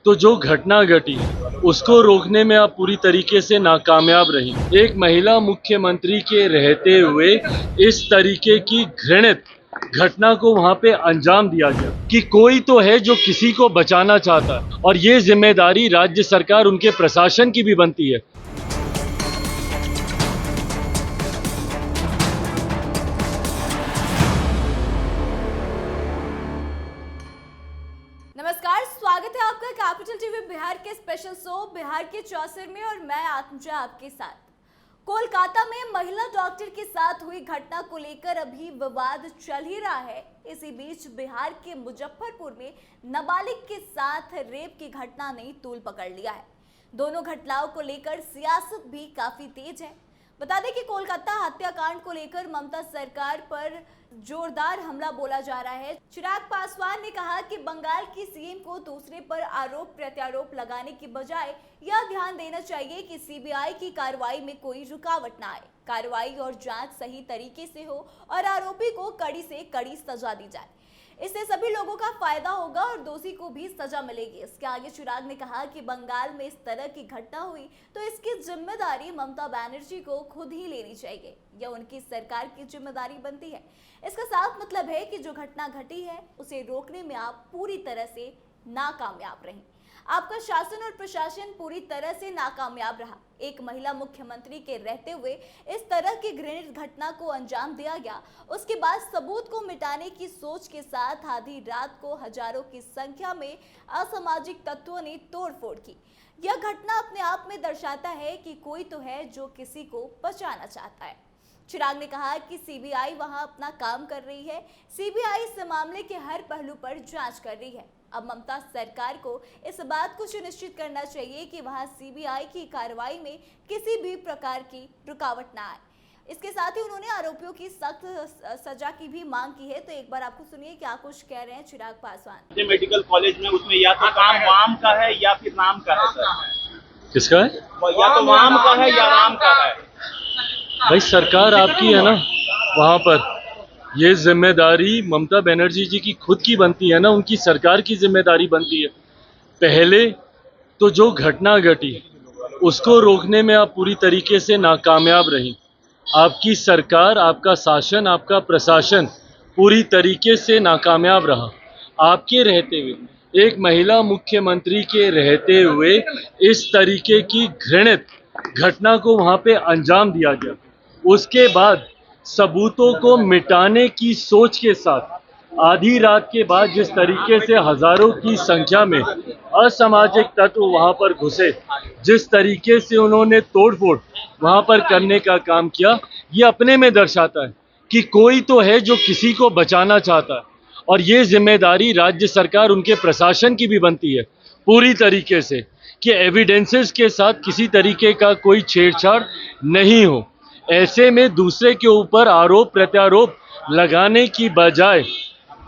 तो जो घटना घटी उसको रोकने में आप पूरी तरीके से नाकामयाब रही। एक महिला मुख्यमंत्री के रहते हुए इस तरीके की घृणित घटना को वहां पे अंजाम दिया गया कि कोई तो है जो किसी को बचाना चाहता है, और ये जिम्मेदारी राज्य सरकार उनके प्रशासन की भी बनती है। नमस्कार, स्वागत है आपका कैपिटल टीवी बिहार के स्पेशल शो बिहार के चौसर में, और मैं आत्मजा आपके साथ। कोलकाता में महिला डॉक्टर के साथ हुई घटना को लेकर अभी विवाद चल ही रहा है। इसी बीच बिहार के मुजफ्फरपुर में नाबालिग के साथ रेप की घटना ने तूल पकड़ लिया है। दोनों घटनाओं को लेकर सियासत भी काफी तेज है। बता दें कि कोलकाता हत्याकांड को लेकर ममता सरकार पर जोरदार हमला बोला जा रहा है। चिराग पासवान ने कहा कि बंगाल की सीएम को दूसरे पर आरोप प्रत्यारोप लगाने की बजाय यह ध्यान देना चाहिए कि सीबीआई की कार्रवाई में कोई रुकावट ना आए, कार्रवाई और जांच सही तरीके से हो और आरोपी को कड़ी से कड़ी सजा दी जाए। इससे सभी लोगों का फायदा होगा और दोषी को भी सजा मिलेगी। इसके आगे चिराग ने कहा कि बंगाल में इस तरह की घटना हुई तो इसकी जिम्मेदारी ममता बनर्जी को खुद ही लेनी चाहिए। यह उनकी सरकार की जिम्मेदारी बनती है। इसका साफ मतलब है कि जो घटना घटी है उसे रोकने में आप पूरी तरह से नाकामयाब रहीं। आपका शासन और प्रशासन पूरी तरह से नाकामयाब रहा। एक महिला मुख्यमंत्री के रहते हुए इस तरह की घृणित घटना को अंजाम दिया गया। उसके बाद सबूत को मिटाने की सोच के साथ आधी रात को हजारों की संख्या में असामाजिक तत्वों ने तोड़फोड़ की। यह घटना अपने आप में दर्शाता है कि कोई तो है जो किसी को बचाना चाहता है। चिराग ने कहा कि सीबीआई वहां अपना काम कर रही है। सीबीआई इस मामले के हर पहलू पर जांच कर रही है। अब ममता सरकार को इस बात को सुनिश्चित करना चाहिए कि वहां सीबीआई की कार्रवाई में किसी भी प्रकार की रुकावट ना आए। इसके साथ ही उन्होंने आरोपियों की सख्त सजा की भी मांग की है। तो एक बार आपको सुनिए क्या कुछ कह रहे हैं चिराग पासवान। मेडिकल कॉलेज में उसमें या तो काम वाम का है या फिर नाम का है सर। किसका है? या तो वाम का है या नाम का है। भाई सरकार आपकी है ना, वहां पर ये जिम्मेदारी ममता बनर्जी जी की खुद की बनती है ना, उनकी सरकार की जिम्मेदारी बनती है। पहले तो जो घटना घटी उसको रोकने में आप पूरी तरीके से नाकामयाब रही। आपकी सरकार, आपका शासन, आपका प्रशासन पूरी तरीके से नाकामयाब रहा। आपके रहते हुए, एक महिला मुख्यमंत्री के रहते हुए इस तरीके की घृणित घटना को वहां पे अंजाम दिया गया। उसके बाद सबूतों को मिटाने की सोच के साथ आधी रात के बाद जिस तरीके से हजारों की संख्या में असामाजिक तत्व वहां पर घुसे, जिस तरीके से उन्होंने तोड़फोड़ वहां पर करने का काम किया, ये अपने में दर्शाता है कि कोई तो है जो किसी को बचाना चाहता है, और ये जिम्मेदारी राज्य सरकार उनके प्रशासन की भी बनती है पूरी तरीके से कि एविडेंसेस के साथ किसी तरीके का कोई छेड़छाड़ नहीं हो। ऐसे में दूसरे के ऊपर आरोप प्रत्यारोप लगाने की बजाय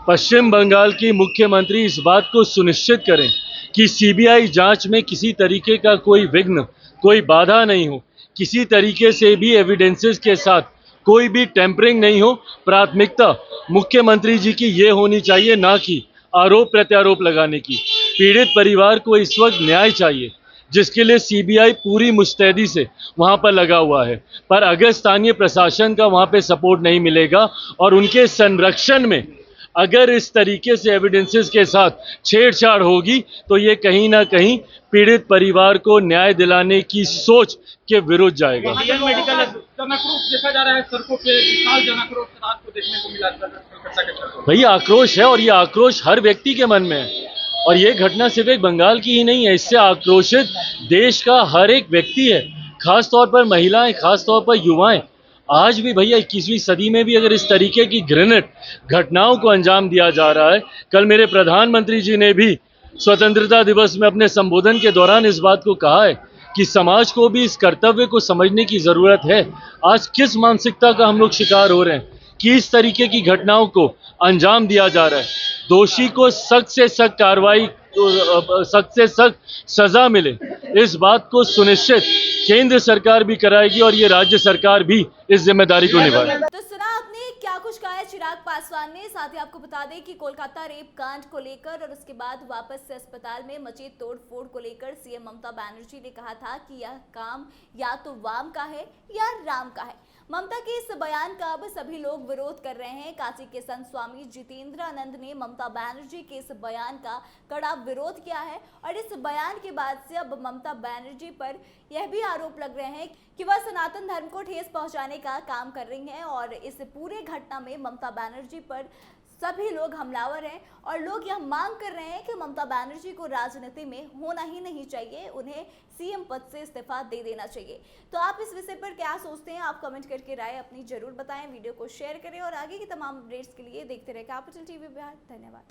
पश्चिम बंगाल की मुख्यमंत्री इस बात को सुनिश्चित करें कि सीबीआई जांच में किसी तरीके का कोई विघ्न, कोई बाधा नहीं हो, किसी तरीके से भी एविडेंसेस के साथ कोई भी टेम्परिंग नहीं हो। प्राथमिकता मुख्यमंत्री जी की ये होनी चाहिए, ना कि आरोप प्रत्यारोप लगाने की। पीड़ित परिवार को इस वक्त न्याय चाहिए, जिसके लिए सीबीआई पूरी मुस्तैदी से वहां पर लगा हुआ है। पर अगर स्थानीय प्रशासन का वहां पे सपोर्ट नहीं मिलेगा और उनके संरक्षण में अगर इस तरीके से एविडेंसेस के साथ छेड़छाड़ होगी, तो ये कहीं ना कहीं पीड़ित परिवार को न्याय दिलाने की सोच के विरुद्ध जाएगा। मेडिकल देखा जा रहा है, सड़कों पे विशाल जनाक्रोश रात को देखने को मिला। भाई आक्रोश है, और ये आक्रोश हर व्यक्ति के मन में है। और ये घटना सिर्फ एक बंगाल की ही नहीं है, इससे आक्रोशित देश का हर एक व्यक्ति है, खास तौर पर महिलाएं, खास तौर पर युवाएं। आज भी भैया 21वीं सदी में भी अगर इस तरीके की घृणित घटनाओं को अंजाम दिया जा रहा है। कल मेरे प्रधानमंत्री जी ने भी स्वतंत्रता दिवस में अपने संबोधन के दौरान इस बात को कहा है कि समाज को भी इस कर्तव्य को समझने की जरूरत है। आज किस मानसिकता का हम लोग शिकार हो रहे हैं कि इस तरीके की घटनाओं को अंजाम दिया जा रहा है। दोषी को सख्त से सख्त कार्रवाई, सख्त से सख्त सजा मिले, इस बात को सुनिश्चित केंद्र सरकार भी कराएगी और ये राज्य सरकार भी इस जिम्मेदारी को निभाएगी। तो सुना आपने क्या कुछ कुछ कहा है चिराग पासवान ने। साथ ही आपको बता दें कि कोलकाता रेप कांड को लेकर और उसके बाद वापस से अस्पताल में मची तोड़फोड़ को लेकर सीएम ममता बनर्जी ने कहा था कि यह काम या तो वाम का है या राम का है। ममता के इस बयान का अब सभी लोग विरोध कर रहे हैं। काशी के संत स्वामी जितेंद्रानंद ने ममता बनर्जी के इस बयान का कड़ा विरोध किया है और इस बयान के बाद से अब ममता बनर्जी पर यह भी आरोप लग रहे हैं कि वह सनातन धर्म को ठेस पहुंचाने का काम कर रही हैं और इस पूरे घटना में ममता बनर्जी पर सभी लोग हमलावर हैं और लोग यह मांग कर रहे हैं कि ममता बनर्जी को राजनीति में होना ही नहीं चाहिए, उन्हें सीएम पद से इस्तीफा दे देना चाहिए। तो आप इस विषय पर क्या सोचते हैं? आप कमेंट करके राय अपनी जरूर बताएं, वीडियो को शेयर करें और आगे की तमाम अपडेट्स के लिए देखते रहे कैपिटल टीवी बिहार। धन्यवाद।